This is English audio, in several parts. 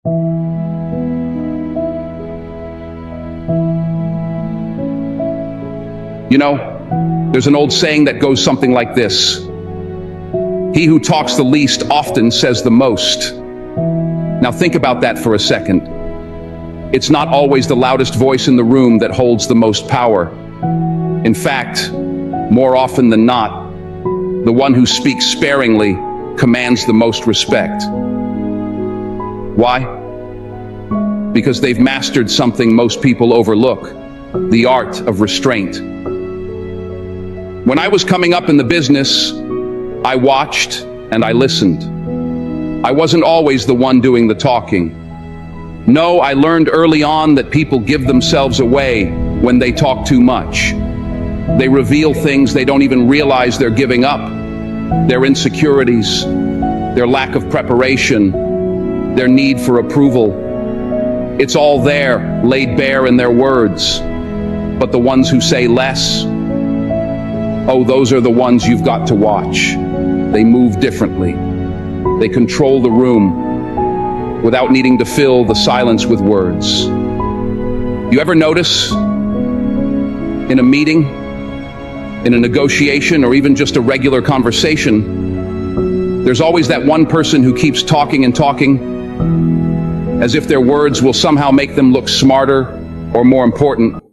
You know, there's an old saying that goes something like this: he who talks the least often says the most. Now think about that for a second. It's not always the loudest voice in the room that holds the most power. In fact, more often than not, the one who speaks sparingly commands the most respect. Why? Because they've mastered something most people overlook: the art of restraint. When I was coming up in the business, I watched and I listened. I wasn't always the one doing the talking. No, I learned early on that people give themselves away when they talk too much. They reveal things they don't even realize they're giving up. Their insecurities, their lack of preparation, their need for approval. It's all there, laid bare in their words. But the ones who say less, oh, those are the ones you've got to watch. They move differently. They control the room without needing to fill the silence with words. You ever notice in a meeting, in a negotiation, or even just a regular conversation, there's always that one person who keeps talking and talking, as if their words will somehow make them look smarter or more important.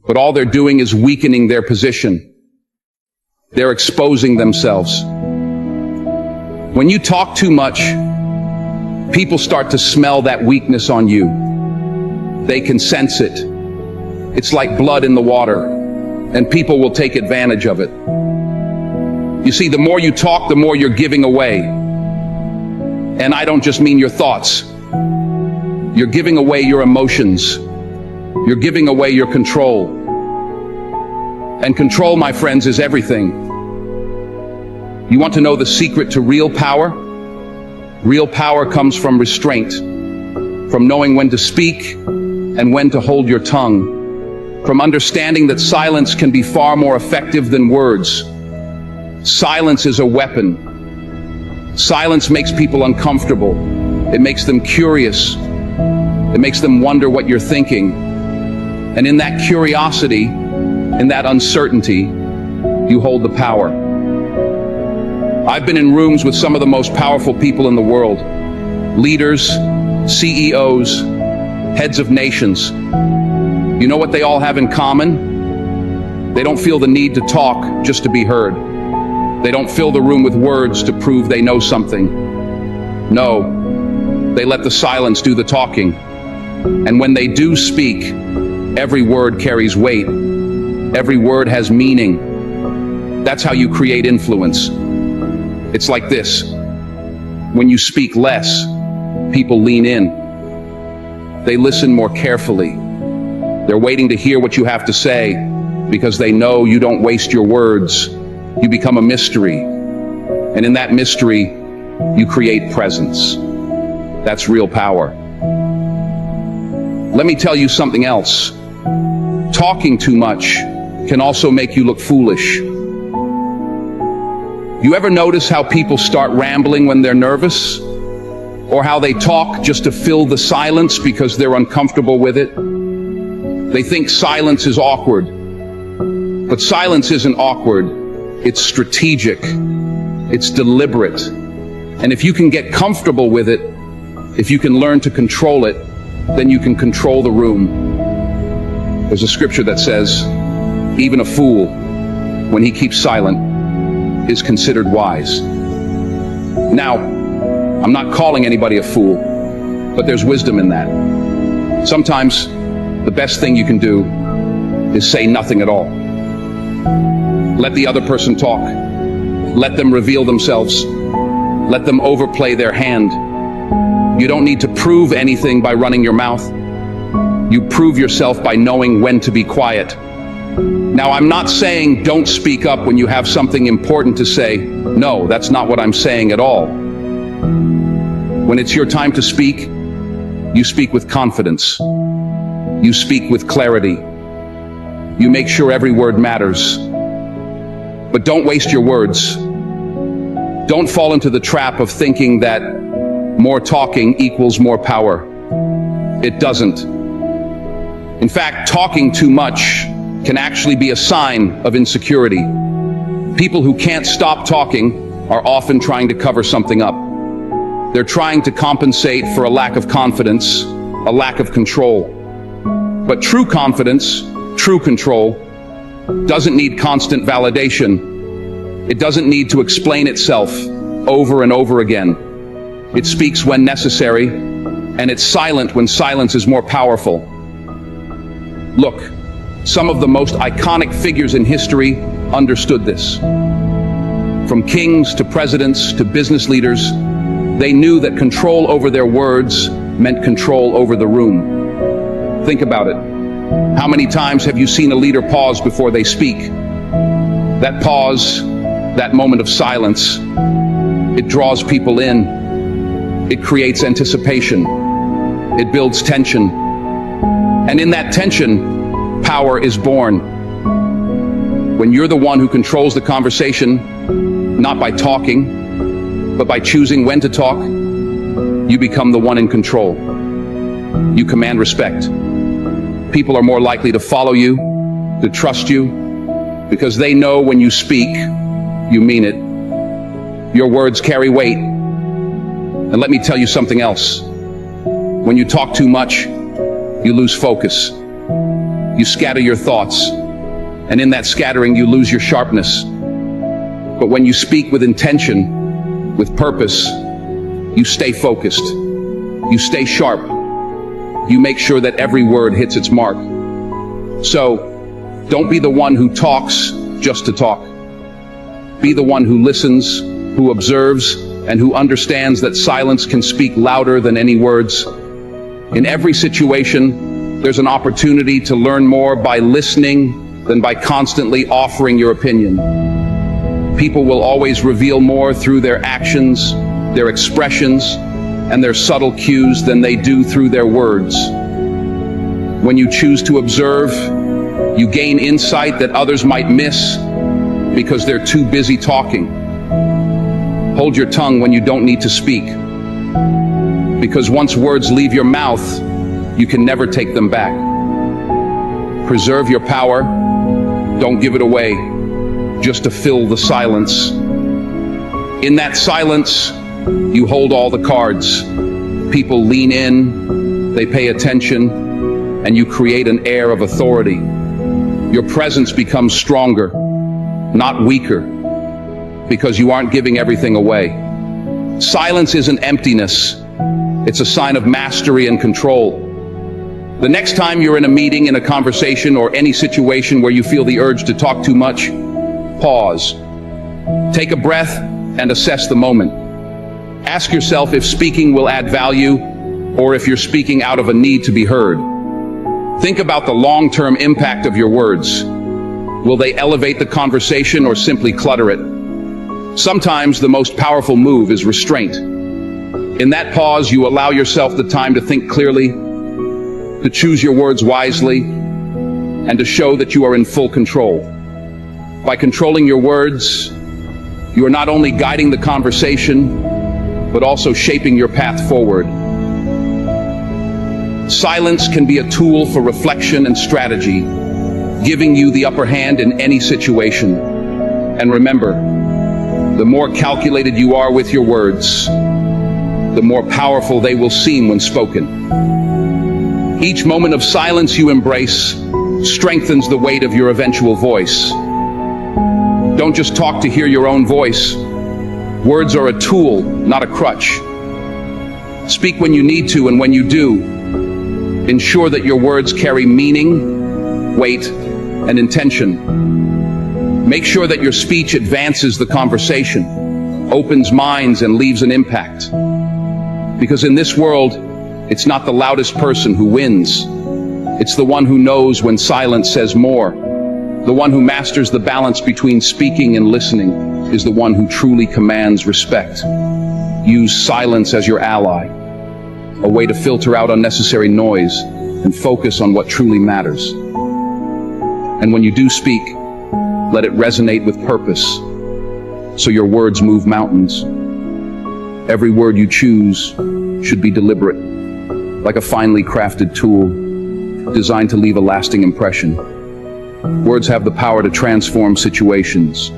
But all they're doing is weakening their position. They're exposing themselves. When you talk too much, people start to smell that weakness on you. They can sense it. It's like blood in the water, and people will take advantage of it. You see, the more you talk, the more you're giving away. And I don't just mean your thoughts. You're giving away your emotions. You're giving away your control. And control, my friends, is everything. You want to know the secret to real power? Real power comes from restraint, from knowing when to speak and when to hold your tongue, from understanding that silence can be far more effective than words. Silence is a weapon. Silence makes people uncomfortable. It makes them curious. It makes them wonder what you're thinking. And in that curiosity, in that uncertainty, you hold the power. I've been in rooms with some of the most powerful people in the world. Leaders, CEOs, heads of nations. You know what they all have in common? They don't feel the need to talk just to be heard. They don't fill the room with words to prove they know something. No, they let the silence do the talking. And when they do speak, every word carries weight. Every word has meaning. That's how you create influence. It's like this. When you speak less, people lean in. They listen more carefully. They're waiting to hear what you have to say because they know you don't waste your words. You become a mystery. And in that mystery, you create presence. That's real power. Let me tell you something else. Talking too much can also make you look foolish. You ever notice how people start rambling when they're nervous? Or how they talk just to fill the silence because they're uncomfortable with it? They think silence is awkward. But silence isn't awkward. It's strategic. It's deliberate. And if you can get comfortable with it, if you can learn to control it, then you can control the room. There's a scripture that says, even a fool, when he keeps silent, is considered wise. Now, I'm not calling anybody a fool, but there's wisdom in that. Sometimes the best thing you can do is say nothing at all. Let the other person talk. Let them reveal themselves. Let them overplay their hand. You don't need to prove anything by running your mouth. You prove yourself by knowing when to be quiet. Now, I'm not saying don't speak up when you have something important to say. No, that's not what I'm saying at all. When it's your time to speak, you speak with confidence. You speak with clarity. You make sure every word matters. But don't waste your words. Don't fall into the trap of thinking that more talking equals more power. It doesn't. In fact, talking too much can actually be a sign of insecurity. People who can't stop talking are often trying to cover something up. They're trying to compensate for a lack of confidence, a lack of control. But true confidence, true control, doesn't need constant validation. It doesn't need to explain itself over and over again. It speaks when necessary, and it's silent when silence is more powerful. Look, some of the most iconic figures in history understood this. From kings to presidents to business leaders, they knew that control over their words meant control over the room. Think about it. How many times have you seen a leader pause before they speak? That pause, that moment of silence, it draws people in. It creates anticipation. It builds tension. And in that tension, power is born. When you're the one who controls the conversation, not by talking, but by choosing when to talk, you become the one in control. You command respect. People are more likely to follow you, to trust you, because they know when you speak, you mean it. Your words carry weight. And let me tell you something else. When you talk too much, you lose focus. You scatter your thoughts, and in that scattering, you lose your sharpness. But when you speak with intention, with purpose, you stay focused. You stay sharp. You make sure that every word hits its mark. So, don't be the one who talks just to talk. Be the one who listens, who observes, and who understands that silence can speak louder than any words. In every situation, there's an opportunity to learn more by listening than by constantly offering your opinion. People will always reveal more through their actions, their expressions, and their subtle cues than they do through their words. When you choose to observe, you gain insight that others might miss because they're too busy talking. Hold your tongue when you don't need to speak, because once words leave your mouth, you can never take them back. Preserve your power. Don't give it away, just to fill the silence. In that silence, you hold all the cards. People lean in, they pay attention, and you create an air of authority. Your presence becomes stronger, not weaker, because you aren't giving everything away. Silence isn't emptiness. It's a sign of mastery and control. The next time you're in a meeting, in a conversation, or any situation where you feel the urge to talk too much, pause. Take a breath and assess the moment. Ask yourself if speaking will add value, or if you're speaking out of a need to be heard. Think about the long-term impact of your words. Will they elevate the conversation or simply clutter it? Sometimes the most powerful move is restraint. In that pause, you allow yourself the time to think clearly, to choose your words wisely, and to show that you are in full control. By controlling your words, you are not only guiding the conversation, but also shaping your path forward. Silence can be a tool for reflection and strategy, giving you the upper hand in any situation. And remember, the more calculated you are with your words, the more powerful they will seem when spoken. Each moment of silence you embrace strengthens the weight of your eventual voice. Don't just talk to hear your own voice. Words are a tool, not a crutch. Speak when you need to, and when you do, ensure that your words carry meaning, weight, and intention. Make sure that your speech advances the conversation, opens minds, and leaves an impact. Because in this world, it's not the loudest person who wins. It's the one who knows when silence says more. The one who masters the balance between speaking and listening is the one who truly commands respect. Use silence as your ally, a way to filter out unnecessary noise and focus on what truly matters. And when you do speak, let it resonate with purpose, so your words move mountains. Every word you choose should be deliberate, like a finely crafted tool designed to leave a lasting impression. Words have the power to transform situations,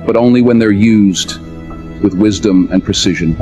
but only when they're used with wisdom and precision.